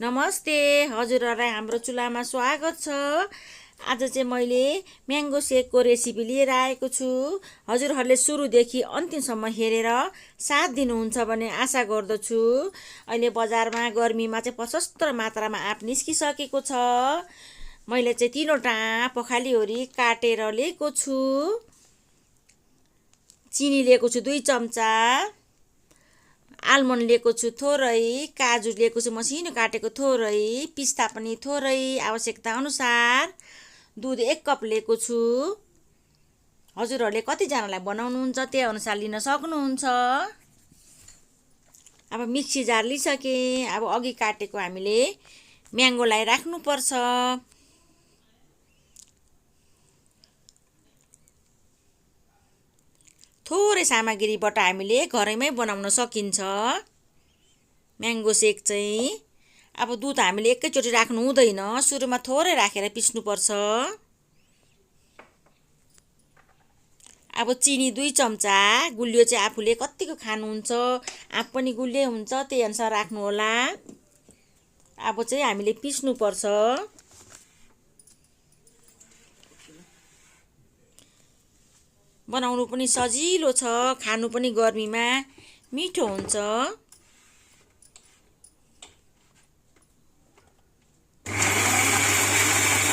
नमस्ते हजुरहरुलाई हाम्रो चुलामा स्वागत छ। आज चाहिँ मैले म्याङ्गो सेकको रेसिपी लिएर आएको छु। हजुरहरुले सुरुदेखि अन्तिमसम्म हेरेर साथ दिनुहुन्छ भन्ने आशा गर्दछु। अहिले बजारमा गर्मीमा चाहिँ प्रशस्त मात्रामा आँप निस्किसकेको छ। मैले चाहिँ तीनवटा पखालीहरु काटेर लिएको छु। चिनी लिएको छु 2 चम्चा। आलमन्ड लिएको छु थोरै, काजु लिएको छु मसिनो काटेको थोरै, पिस्ता पनि थोरै, आवश्यकता अनुसार। दुध 1 कप लिएको छु। हजुरहरुले कति जनालाई बनाउनुहुन्छ त्यही अनुसार लिन सक्नुहुन्छ। अब मिक्सी जार लिसके। अब अघि काटेको हामीले म्याङ्गोलाई राख्नु पर्छ। थोरै सामग्रीबाट हामीले घरैमै बनाउन सकिन्छ म्याङ्गो सेक चाहिँ। अब दुध हामीले एकैचोटी राख्नु हुँदैन, सुरुमा थोरै राखेर पिस्नु पर्छ। अब चिनी 2 चम्चा। गुलियो चाहिँ आफूले कतिको खानुहुन्छ, आँप पनि गुलियो हुन्छ त्यही अनुसार राख्नु होला। अब चाहिँ हामीले पिस्नु पर्छ। बनाउनु पनि सजिलो छ, खानु पनि गर्मीमा मिठो हुन्छ।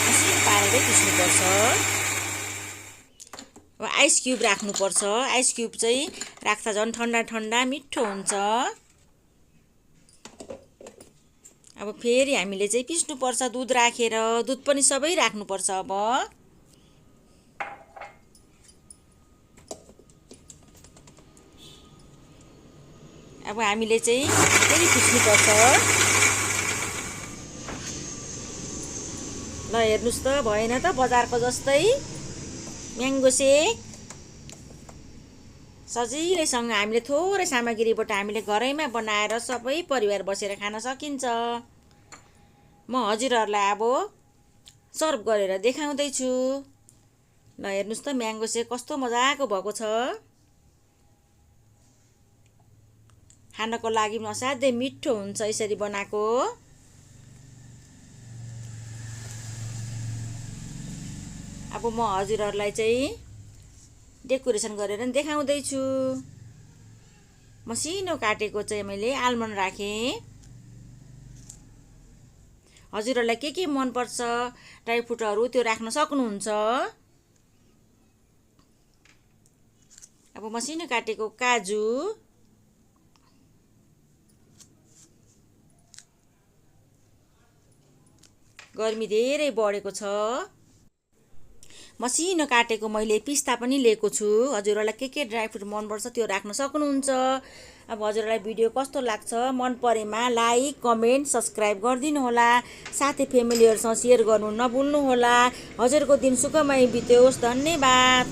मसिनो पारेरै पिस्नुपर्छ। अब आइस क्युब राख्नुपर्छ। आइस क्युब चाहिँ राख्दा झन् ठन्डा ठन्डा मिठो हुन्छ। अब फेरि हामीले चाहिँ पिस्नुपर्छ दुध राखेर। दुध पनि सबै राख्नुपर्छ। अब हामीले चाहिँ फेरि पिस्नुपर्छ। ल हेर्नुस् त, भएन त बजारको जस्तै म्याङ्गो सेक। सजिलैसँग हामीले थोरै सामग्रीबाट हामीले घरैमा बनाएर सबै परिवार बसेर खान सकिन्छ। म हजुरहरुलाई अब सर्भ गरेर देखाउँदै छु। ल हेर्नुस् त म्याङ्गो सेक कस्तो मजाको भएको छ। खानको लागि असाध्यै मिठो हुन्छ यसरी बनाएको। अब म हजुरहरुलाई चाहिँ डेकोरेसन गरेर देखाउँदै छु। मसिनो काटेको चाहिँ मैले आलमन्ड राखेँ। हजुरहरुलाई के मन पर्छ ड्राई फ्रुटहरु त्यो राख्न सक्नुहुन्छ। अब मसिनो काटेको काजु, गर्मी धेरै बढेको छ। मसिनो काटेको मैले पिस्ता पनि लिएको छु। हजुरहरुलाई के ड्राई फ्रुट मन पर्छ त्यो राख्न सक्नुहुन्छ। अब हजुरहरुलाई भिडियो कस्तो लाग्छ, मन परेमा लाइक, कमेन्ट, सब्स्क्राइब गरिदिनु होला। साथै फ्यामिलीहरुसँग शेयर गर्नु नभुल्नु होला। हजुरको दिन सुखमय बितोस्। धन्यवाद।